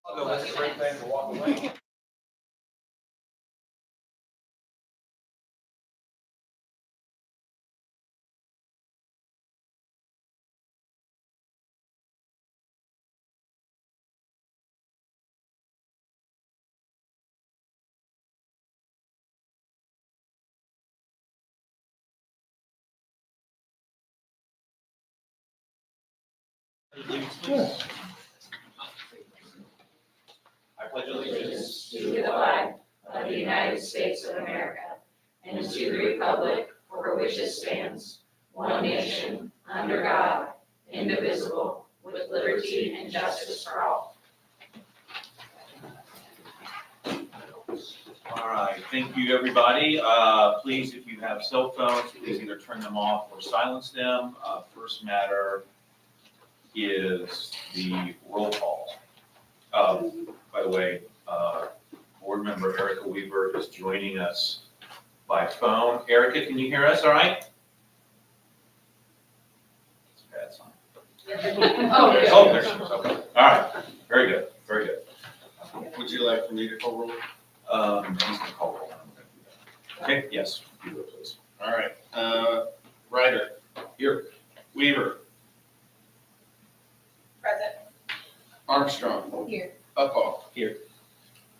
I'll go. That's a great thing to walk away. I pledge allegiance to the flag of the United States of America and to the republic for which it stands, one nation, under God, indivisible, with liberty and justice for all. All right, thank you, everybody. Please, if you have cell phones, please either turn them off or silence them. First matter is the roll call. By the way, board member Erica Weaver is joining us by phone. Erica, can you hear us all right? It's a bad sign. Oh, There she is, okay. All right, very good, very good. Would you like for me to call roll? He's gonna call roll. Okay, yes, you will, please. All right, Ryder. Here. Weaver. Present. Armstrong. Here. Upall. Here.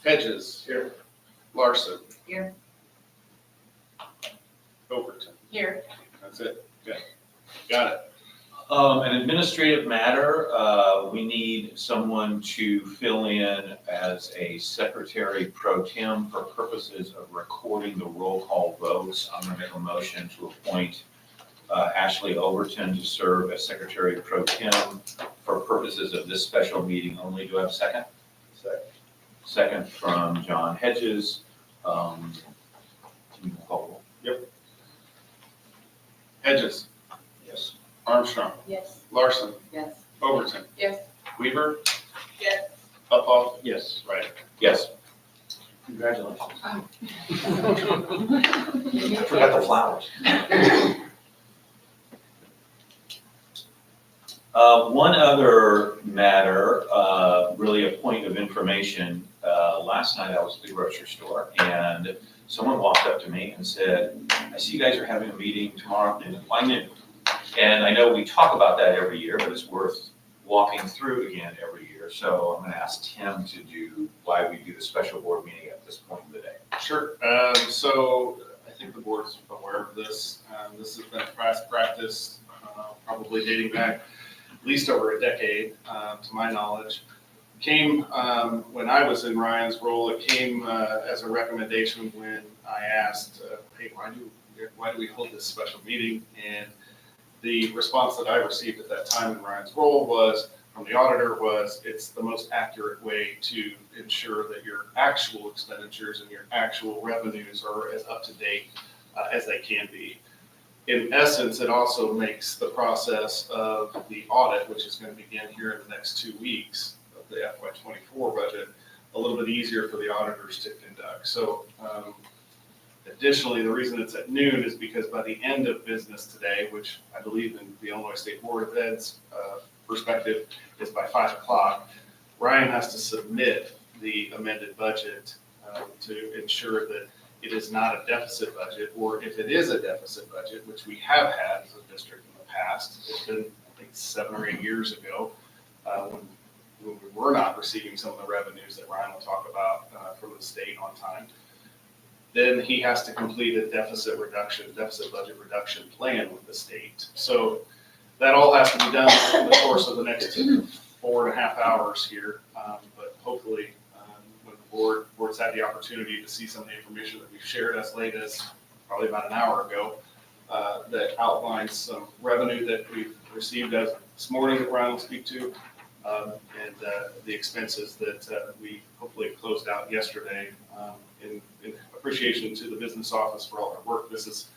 Hedges. Here. Larson. Here. Overton. Here. That's it. Okay. Got it. An administrative matter, we need someone to fill in as a secretary pro tem for purposes of recording the roll call votes. I'm gonna make a motion to appoint Ashley Overton to serve as secretary pro tem for purposes of this special meeting only. Do I have a second? Second. Second from John Hedges. Can you call roll? Hedges. Yes. Armstrong. Yes. Larson. Yes. Overton. Yes. Weaver. Yes. Upall. Yes. Ryder. Yes. Congratulations. Oh. I forgot the flowers. One other matter, really a point of information. Last night I was at the grocery store and someone walked up to me and said, I see you guys are having a meeting tomorrow afternoon. I knew. And I know we talk about that every year, but it's worth walking through again every year. So I'm going to ask Tim to do why we do the special board meeting at this point of the day. Sure. So I think the board's aware of this. This has been a past practice, probably dating back at least over a decade, to my knowledge. Came when I was in Ryan's role. It came as a recommendation when I asked, "Hey, why do we hold this special meeting?" And The response that I received at that time in Ryan's role was, from the auditor, was it's the most accurate way to ensure that your actual expenditures and your actual revenues are as up to date as they can be. In essence, it also makes the process of the audit, which is going to begin here in the next 2 weeks of the FY24 budget, a little bit easier for the auditors to conduct. So additionally, the reason it's at noon is because by the end of business today, which I believe in the Illinois State Board of Ed's perspective is by 5 o'clock, Ryan has to submit the amended budget to ensure that it is not a deficit budget, or if it is a deficit budget, which we have had as a district in the past, it's been, I think, 7 or 8 years ago, when we were not receiving some of the revenues that Ryan will talk about from the state on time. Then he has to complete a deficit budget reduction plan with the state. So that all has to be done in the course of the next 4.5 hours here. But hopefully, when the board's had the opportunity to see some of the information that we've shared as late as probably about an hour ago, that outlines some revenue that we've received as this morning that Ryan will speak to, and the expenses that we hopefully closed out yesterday, in appreciation to the business office for all their work. This is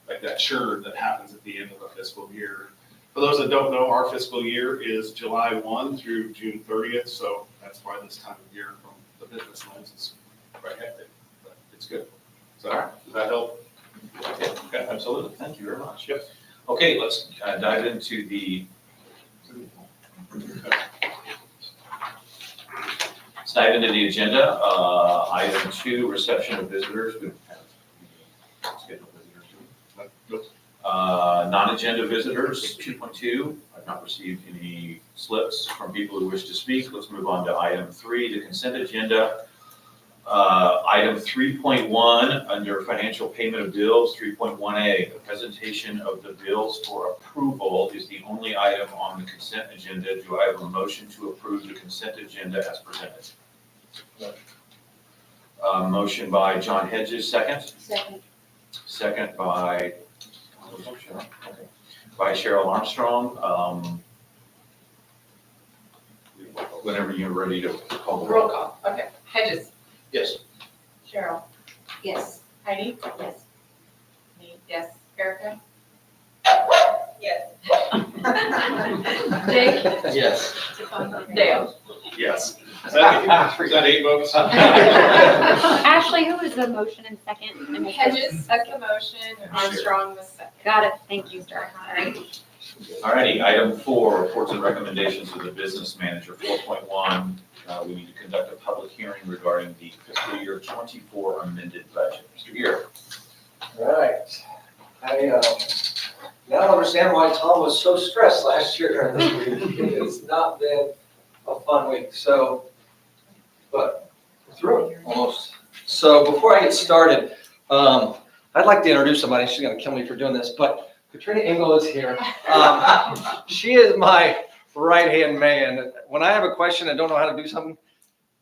like that churn that happens at the end of a fiscal year. For those that don't know, our fiscal year is July 1 through June 30th, so that's why this time of year from the business lens is quite hectic, but it's good. So, does that help? Okay, absolutely. Thank you very much. Yes. Okay, let's dive into the Let's dive into the agenda. Item 2, reception of visitors. We don't have scheduled visitors. Non-agenda visitors, 2.2. I've not received any slips from people who wish to speak. Let's move on to item 3, the consent agenda. Item 3.1, under financial payment of bills, 3.1A, the presentation of the bills for approval is the only item on the consent agenda. Do I have a motion to approve the consent agenda as presented? Motion by John Hedges, second. Second. Second by Cheryl Armstrong. Whenever you're ready to call the Roll roll. call, okay. Hedges, Yes. Cheryl, Yes. Heidi, Yes. me, yes, Erica, Yes. Jake, Yes. Dale. Yes. Is that 8 votes? Ashley, who was the motion and second? I missed it. Hedges, that's the motion, Armstrong was second. Got it, thank you, sir. All right. Alrighty, item 4, reports and recommendations of the business manager. 4.1, we need to conduct a public hearing regarding the fiscal year 24 amended budget. Mr. Gear. Right. I now understand why Tom was so stressed last year during this week. It's not been a fun week, so, but we're through it almost. So before I get started, I'd like to introduce somebody. She's gonna kill me for doing this, but Katrina Engel is here. She is my right-hand man. When I have a question and don't know how to do something,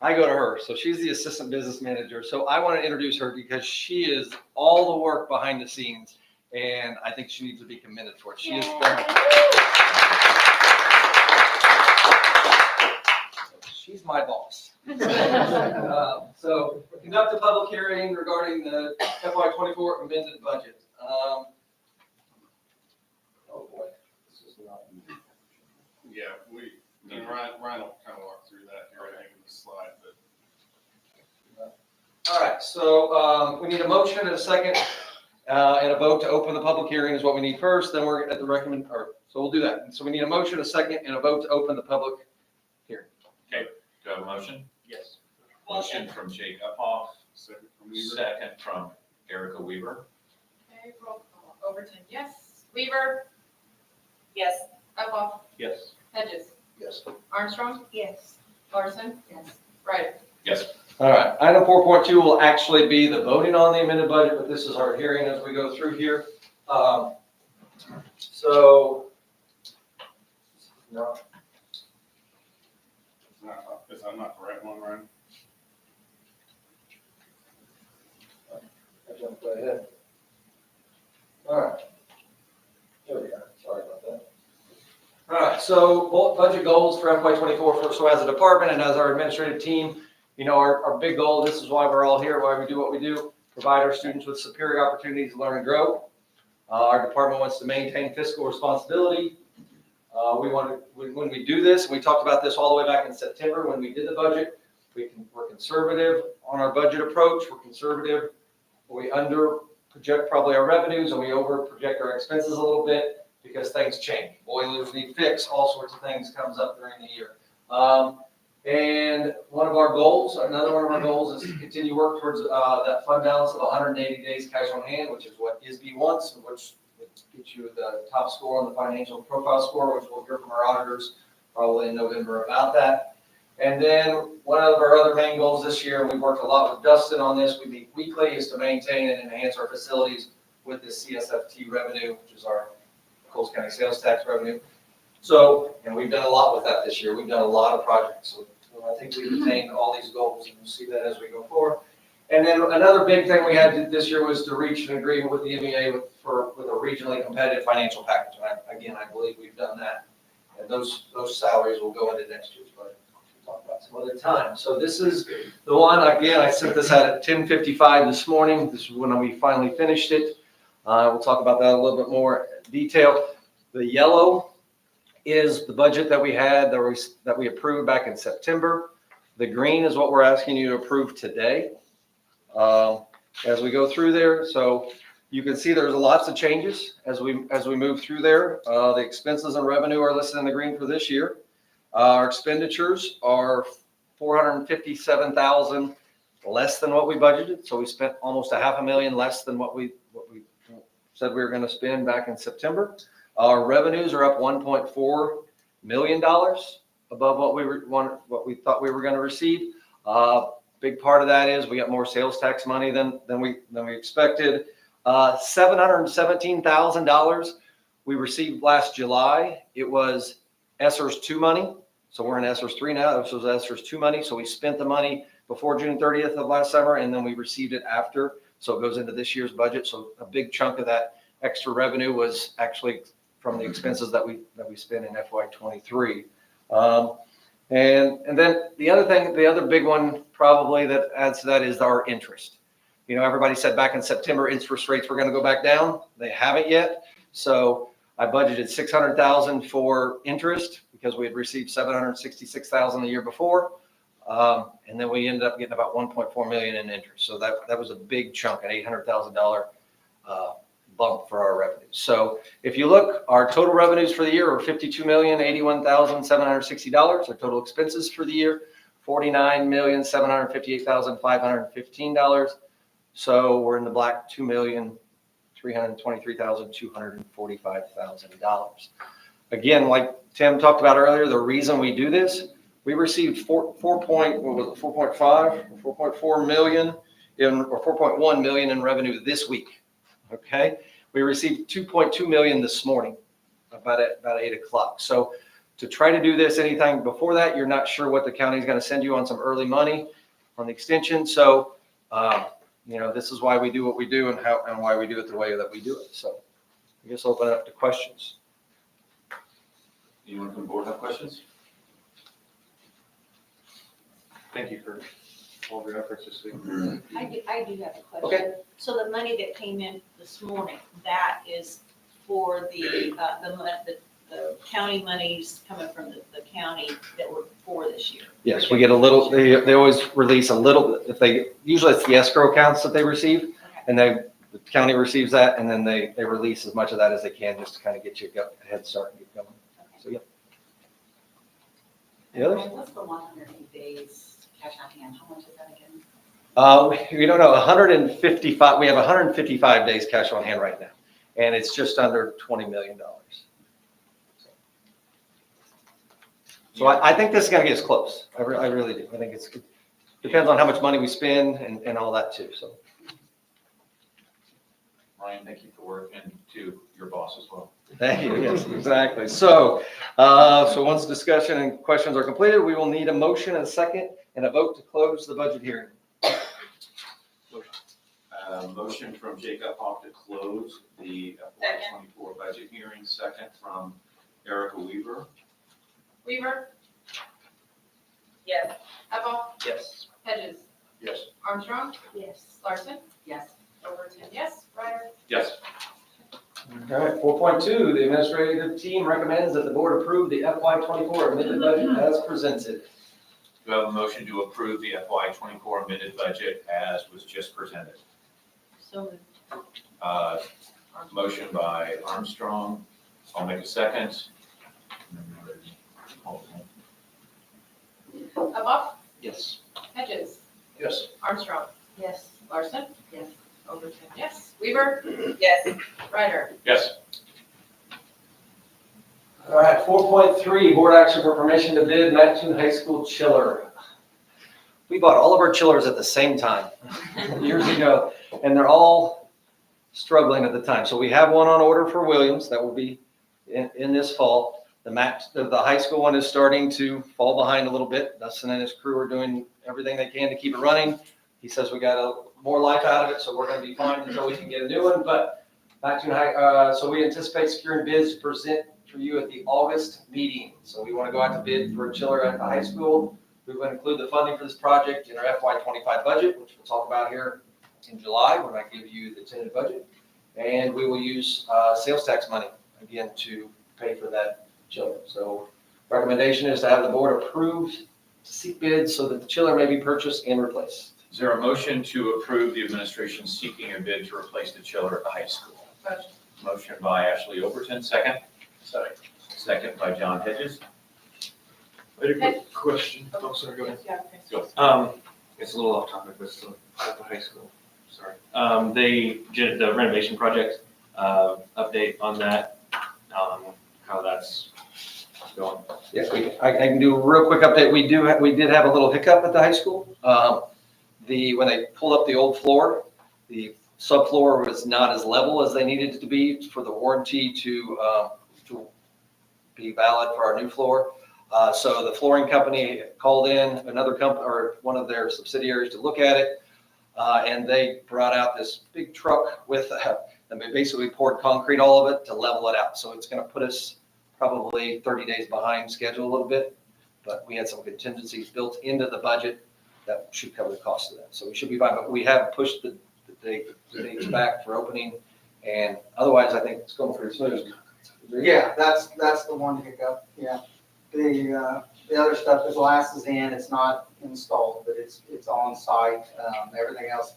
I go to her. So she's the assistant business manager. So I want to introduce her because she is all the work behind the scenes, and I think she needs to be commended for it. She is very, she's my boss. So conduct a public hearing regarding the FY24 amended budget. Oh boy, this is not easy. Yeah, Ryan will kind of walk through that here, I think, in the slide, but. All right, so we need a motion and a second, and a vote to open the public hearing is what we need first. Then we're at the so we'll do that. So we need a motion, a second, and a vote to open the public hearing. Do I have a motion? Yes. Motion from Jake Uphoff, Second from Weaver. second from Erica Weaver. Okay, roll call, Overton, yes, Weaver, Yes. Uphoff, Yes. Hedges, Yes. Armstrong, Yes. Larson, Yes. Ryder. Yes. All right, item 4.2 will actually be the voting on the amended budget, but this is our hearing as we go through here. So, no, Is that not the right one, Ryan? I jumped right ahead. All right. Here we are, sorry about so budget goals for FY '24, so as a department and as our administrative team, our big goal, this is why we're all here, why we do what we do, provide our students with superior opportunities to learn and grow. Our department wants to maintain fiscal responsibility. When we do this, we talked about this all the way back in September when we did the budget, we're conservative on our budget approach, we're conservative, we under project probably our revenues and we over project our expenses a little bit because things change. Boilers need fixed, all sorts of things comes up during the year. And another one of our goals is to continue work towards that fund balance of 180 days cash on hand, which is what ISB wants, which gets you the top score on the financial profile score, which we'll hear from our auditors probably in November about that. And then one of our other main goals this year, we worked a lot with Dustin on this, we meet weekly, is to maintain and enhance our facilities with this CSFT revenue, which is our Coles County sales tax revenue. So, and we've done a lot with that this year. We've done a lot of projects. So I think we've attained all these goals, and we'll see that as we go forward. And then another big thing we had this year was to reach an agreement with the MEA with a regionally competitive financial package. And I believe we've done that. And those salaries will go into next year's budget. We'll talk about some other time. So this is the one, again, I sent this out at 10:55 this morning. This is when we finally finished it. We'll talk about that a little bit more in detail. The yellow is the budget that we had that we approved back in September. The green is what we're asking you to approve today. As we go through there, so you can see there's lots of changes as we move through there. The expenses and revenue are listed in the green for this year. Our expenditures are $457,000 less than what we budgeted. So we spent almost $500,000 less than what we said we were going to spend back in September. Our revenues are up $1.4 million above what we thought we were going to receive. Big part of that is we got more sales tax money than we expected. $717,000 we received last July. It was ESSERS 2 money. So we're in ESSERS 3 now. This was ESSERS 2 money. So we spent the money before June 30th of last summer, and then we received it after. So it goes into this year's budget. So a big chunk of that extra revenue was actually from the expenses that we spent in FY '23. And then the other big one probably that adds to that is our interest. Everybody said back in September interest rates were going to go back down. They haven't yet. So I budgeted $600,000 for interest because we had received $766,000 the year before. And then we ended up getting about $1.4 million in interest. So that was a big chunk, an $800,000 bump for our revenues. So if you look, our total revenues for the year are $52,081,760. Our total expenses for the year, $49,758,515. So we're in the black, $2,323,245,000. Again, like Tim talked about earlier, the reason we do this, we received 4.1 million in revenue this week. Okay, we received 2.2 million this morning, about 8 o'clock. So to try to do this anytime before that, you're not sure what the county is going to send you on some early money on the extension. So this is why we do what we do and why we do it the way that we do it. So I guess I'll open it up to questions. Anyone from the board have questions? Thank you for all your efforts this week. I do have a question. Okay. So the money that came in this morning, that is for the county monies coming from the county that were for this year? Yes, we get a little, they always release a little, usually it's the escrow accounts that they receive, Okay. and the county receives that, and then they release as much of that as they can just to kind of get you a head start and get going. So, yeah. The others? What's the 180 days cash on hand? How much is that again? We don't know, 155, we have 155 days cash on hand right now, and it's just under $20 million. So I think this is going to get us close. I really do. I think it depends on how much money we spend and all that too. So, Ryan, thank you for work, and to your boss as well. thank you. Yes, exactly. So once discussion and questions are completed, we will need a motion and a second and a vote to close the budget hearing. Motion from Jacob Hawk to close the FY '24 budget hearing. Second from Erica Weaver. Weaver, Yes. Hubble, Yes. Hedges, Yes. Armstrong, Yes. Larson, Yes. Overton, yes. Ryder, Yes. All right, 4.2, the administrative team recommends that the board approve the FY '24 amended budget as presented. Do I have a motion to approve the FY '24 amended budget as was just presented? So moved. Motion by Armstrong. I'll make a second. Hubble, Yes. Hedges, Yes. Armstrong, Yes. Larson, Yes. Overton, yes. Weaver, Yes. Ryder, Yes. All right, 4.3, board action for permission to bid Mattoon High School chiller. We bought all of our chillers at the same time years ago, and they're all struggling at the time. So we have one on order for Williams that will be in this fall. The high school one is starting to fall behind a little bit. Dustin and his crew are doing everything they can to keep it running. He says we got more life out of it, so we're gonna be fine until we can get a new one. But Mattoon High, so we anticipate securing bids to present for you at the August meeting. So we wanna go out to bid for a chiller at the high school. We will include the funding for this project in our FY '25 budget, which we'll talk about here in July when I give you the tentative budget. And we will use sales tax money again to pay for that chiller. So recommendation is to have the board approve to seek bids so that the chiller may be purchased and replaced. Is there a motion to approve the administration seeking a bid to replace the chiller at the high school? motion. Motion by Ashley Overton, second. Second by John Hedges. I had a quick question. Oh, sorry, go ahead. Yeah, okay. Go. It's a little off topic, but still at the high school. Sorry. They did the renovation project, update on that, how that's going. Yes, I can do a real quick update. We did have a little hiccup at the high school. When they pulled up the old floor, the subfloor was not as level as they needed it to be for the warranty to be valid for our new floor. So the flooring company called in another company or one of their subsidiaries to look at it. And they brought out this big truck with, and they basically poured concrete all of it to level it out. So it's going to put us probably 30 days behind schedule a little bit, but we had some contingencies built into the budget that should cover the cost of that. So we should be fine, but we have pushed the dates back for opening, and otherwise I think it's going pretty smooth. Yeah, that's the one hiccup, yeah. The other stuff, the glass is in, it's not installed, but it's on site. Everything else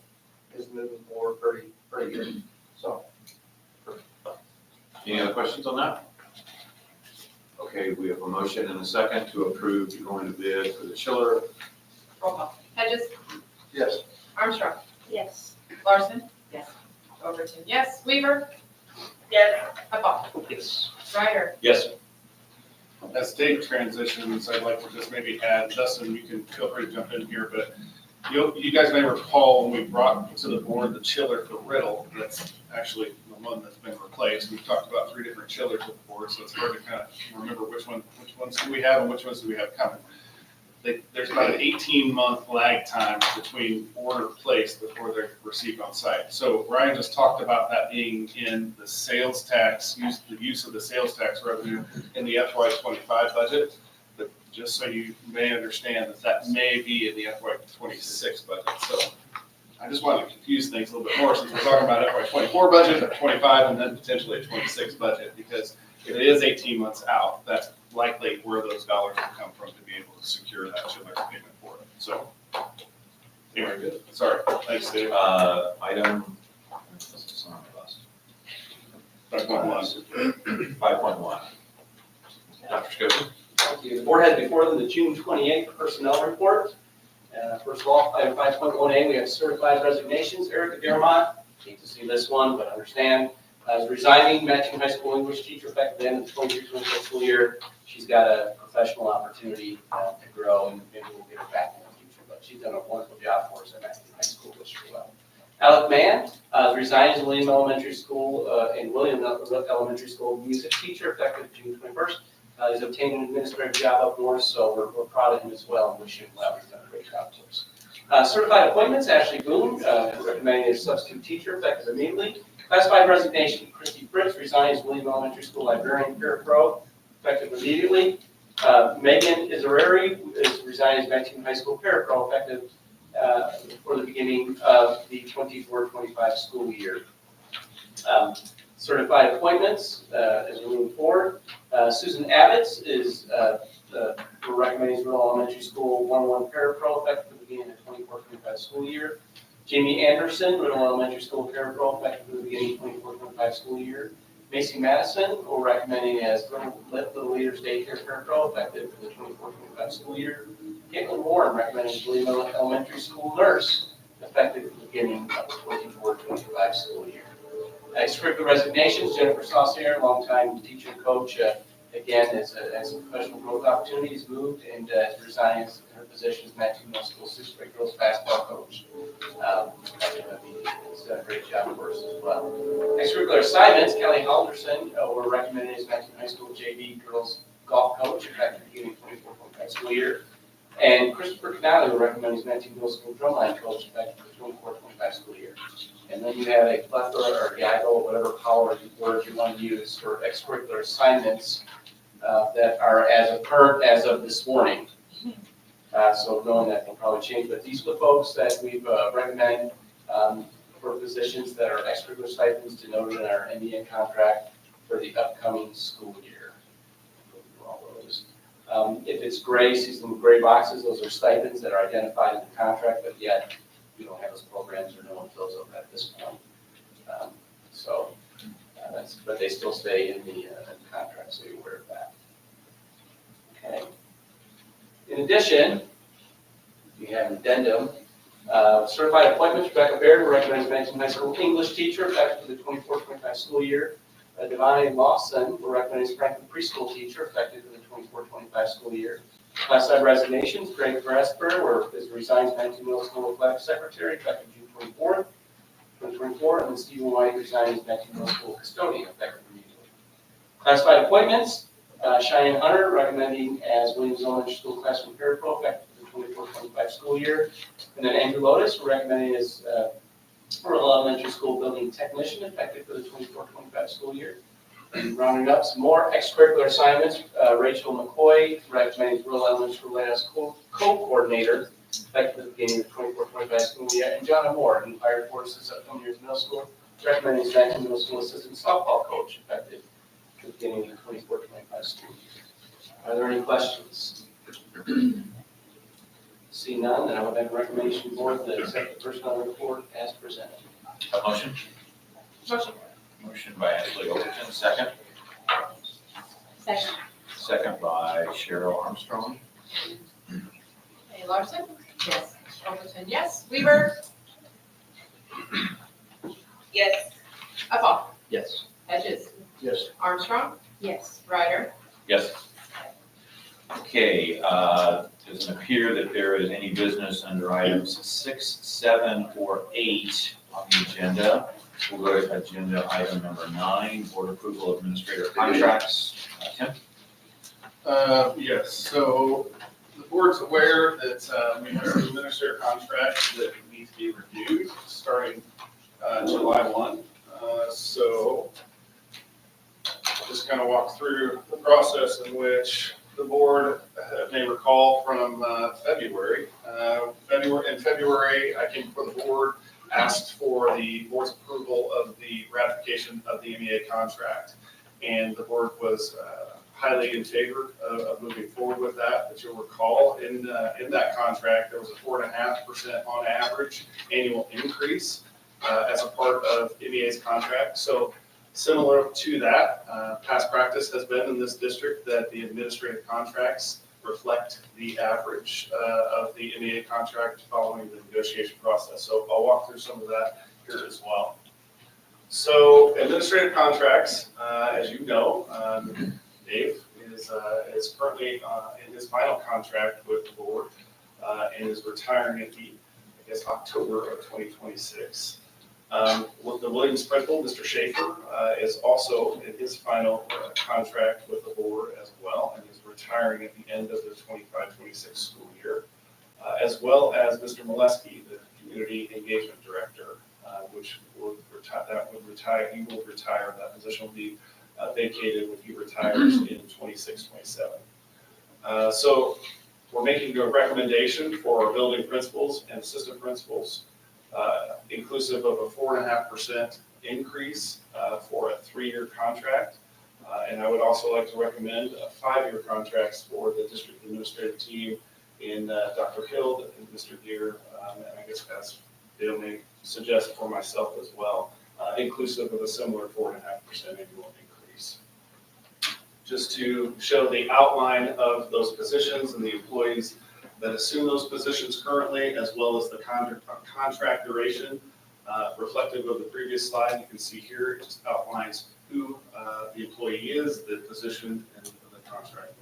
is moving forward pretty good, so. Any other questions on that? Okay, we have a motion and a second to approve going to bid for the chiller. Roll call. Hedges, Yes. Armstrong, Yes. Larson, Yes. Overton, yes. Weaver, yes. Hubble, Yes. Ryder, Yes. As date transitions, I'd like to just maybe add, Dustin, you can feel free to jump in here, but you guys may recall when we brought to the board the chiller for Riddle, that's actually the one that's been replaced. We've talked about 3 different chillers before, so it's hard to kind of remember which ones do we have and which ones do we have coming. There's about an 18-month lag time between order placed before they're received on site. So Ryan just talked about that being in the sales tax, the use of the sales tax revenue in the FY '25 budget. But just so you may understand that may be in the FY '26 budget. So I just wanted to confuse things a little bit more since we're talking about FY '24 budget, a '25, and then potentially a '26 budget, because if it is 18 months out, that's likely where those dollars will come from to be able to secure that chiller payment for it. So, anyway, good. Sorry. Thanks, Dave. Item, 5.1. Dr. Scotia. Thank you. The board has before them the June 28th personnel report. First of all, item 5.1A, we have certified resignations. Erica Dearmont, hate to see this one, but understand, is resigning, Mattoon High School English teacher effective at the end of the 23-24 school year. She's got a professional opportunity to grow, and maybe we'll get her back in the future, but she's done a wonderful job for us at Mattoon High School this year well. Alec Mann is resigning as William Elementary School, Elementary School music teacher effective June 21st. He's obtained an administrative job up north, so we're proud of him as well and wish him well. He's done a great job for us. Certified appointments, Ashley Boone, recommending as substitute teacher effective immediately. Classified resignation, Christy Fritz resigns William Elementary School librarian parapro effective immediately. Megan Izareri is resigning as Mattoon High School parapro effective for the beginning of the 24-25 school year. Certified appointments as we move forward. Susan Abbott is, we're recommending Rural Elementary School 1-1 parapro effective for the beginning of the 24-25 school year. Jamie Anderson, Rural Elementary School parapro effective for the beginning of the 24-25 school year. Macy Madison, we're recommending as Little Leaders Daycare parapro effective for the 24-25 school year. Caitlin Warren recommending William Elementary School nurse effective for the beginning of the 24-25 school year. Extracurricular resignations, Jennifer Saucier, longtime teacher and coach, again, as professional growth opportunities, moved and resigned her position as Mattoon Middle School sixth grade girls basketball coach. She's done a great job for us as well. Extracurricular assignments, Kelly Halderson, we're recommending as Mattoon High School JV girls golf coach, effective beginning 24-25 school year. And Christopher Canale, we're recommending as Mattoon Middle School drumline coach, effective the 24-25 school year. And then you have a plethora or gaggle, whatever power word you want to use for extracurricular assignments that are current as of this morning. So knowing that will probably change, but these are the folks that we've recommend for positions that are extracurricular stipends denoted in our NDN contract for the upcoming school year. All those. If it's gray, see some gray boxes, those are stipends that are identified in the contract, but yet we don't have those programs or no one fills up at this point. But they still stay in the contract, so you're aware of that. Okay. In addition, we have an addendum. Certified appointments, Rebecca Baird, recommends Mattoon High School English teacher, effective for the 24-25 school year. Devontae Lawson, we're recommending Franklin preschool teacher, effective for the 24-25 school year. Classified resignations, Greg Vesper is resigns Mattoon Middle School athletic secretary, effective June 24th, 2024, and then Stephen White resigns Mattoon Middle School custodian, effective immediately. Classified appointments, Cheyenne Hunter recommending as Williams Elementary School classroom parapro, effective for the 24-25 school year. And then Andrew Lotus, we're recommending as Rural Elementary School building technician, effective for the 24-25 school year. And rounding up some more extracurricular assignments, Rachel McCoy recommending Rural Elementary School Lighthouse co-coordinator, effective at the beginning of the 24-25 school year. And John Moore, who hired forces at upcoming years middle school, recommending Mattoon Middle School assistant softball coach, effective at the beginning of the 24-25 school year. Are there any questions? See none, then I would make a recommendation board to accept the personnel report as presented. A motion? Motion. Motion by Ashley Overton, second. Second. Second by Cheryl Armstrong. Hey, Larson? Yes. Overton, yes. Weaver? Yes. Upon? Yes. Hedges? Yes. Armstrong? Yes. Ryder? Yes. Okay, doesn't appear that there is any business under items 6, 7, or 8 on the agenda. We'll go to agenda item number 9, board approval of administrator contracts. Tim? Yes, so the board's aware that we have some administrator contracts that need to be reviewed starting July 1. So just kind of walk through the process in which the board may recall from February. In February, I came before the board, asked for the board's approval of the ratification of the MEA contract. And the board was highly in favor of moving forward with that. But you'll recall in that contract, there was a 4.5% on average annual increase as a part of MEA's contract. So similar to that, past practice has been in this district that the administrative contracts reflect the average of the MEA contract following the negotiation process. So I'll walk through some of that here as well. So administrative contracts, as you know, Dave is currently in his final contract with the board and is retiring at the, October of 2026. With the Williams principal, Mr. Schaefer, is also in his final contract with the board as well, and is retiring at the end of the 25-26 school year, as well as Mr. Molesky, the community engagement director, which would retire. He will retire. That position will be vacated when he retires in 26-27. So we're making a recommendation for our building principals and assistant principals, inclusive of a 4.5% increase for a 3-year contract. And I would also like to recommend 5-year contracts for the district administrative team in Dr. Hild and Mr. Deere, and I guess that's, they may suggest for myself as well, inclusive of a similar 4.5% annual increase. Just to show the outline of those positions and the employees that assume those positions currently, as well as the contract duration, reflective of the previous slide. You can see here, it just outlines who the employee is, the position, and the contract.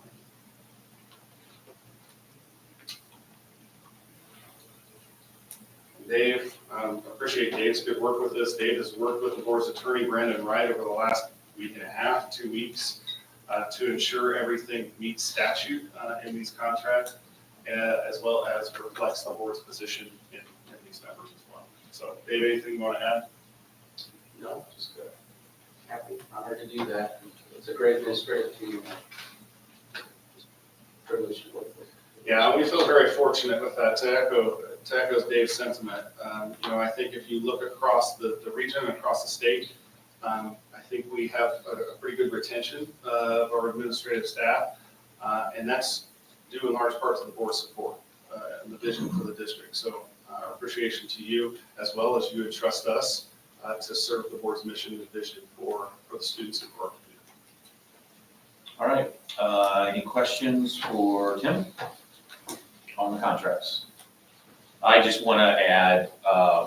Dave, appreciate Dave's good work with this. Dave has worked with the board's attorney, Brandon Wright, over the last week and a half, 2 weeks, to ensure everything meets statute in these contracts, as well as reflects the board's position in these members as well. So Dave, anything you want to add? No, just happy, honored to do that. It's a great administrative team. Privileged to work with. Yeah, we feel very fortunate with that. To echo Dave's sentiment, I think if you look across the region, across the state, I think we have a pretty good retention of our administrative staff, and that's due in large part to the board's support and the vision for the district. So our appreciation to you, as well as you entrust us to serve the board's mission and vision for the students and for our community. All right, any questions for Tim on the contracts? I just want to add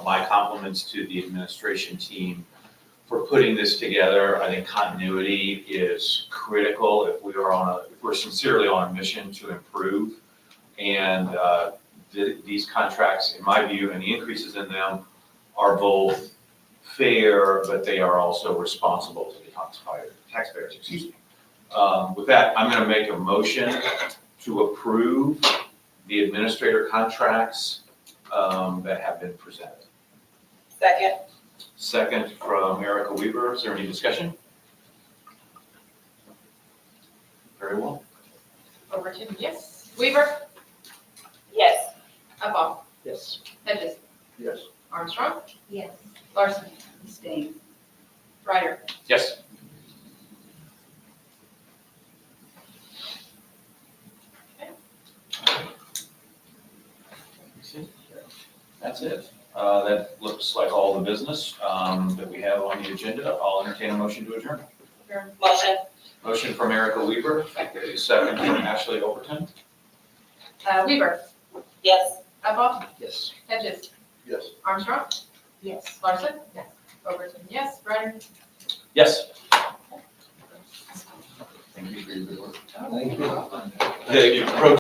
my compliments to the administration team for putting this together. I think continuity is critical if we're sincerely on a mission to improve. And these contracts, in my view, and the increases in them are both fair, but they are also responsible to the taxpayers. Excuse me. With that, I'm going to make a motion to approve the administrator contracts that have been presented. Second. Second from Erica Weaver. Is there any discussion? Very well. Overton, yes. Weaver? Yes. Uphoff? Yes. Hedges? Yes. Armstrong? Yes. Larson? Abstain. Ryder? Yes. That's it. That looks like all the business that we have on the agenda. I'll entertain a motion to adjourn. Motion. Motion from Erica Weaver, second from Ashley Overton. Weaver? Yes. Uphoff? Yes. Hedges? Yes. Armstrong? Yes. Larson? Yes. Overton, yes. Ryder? Yes. Thank you for your good work. Thank you. The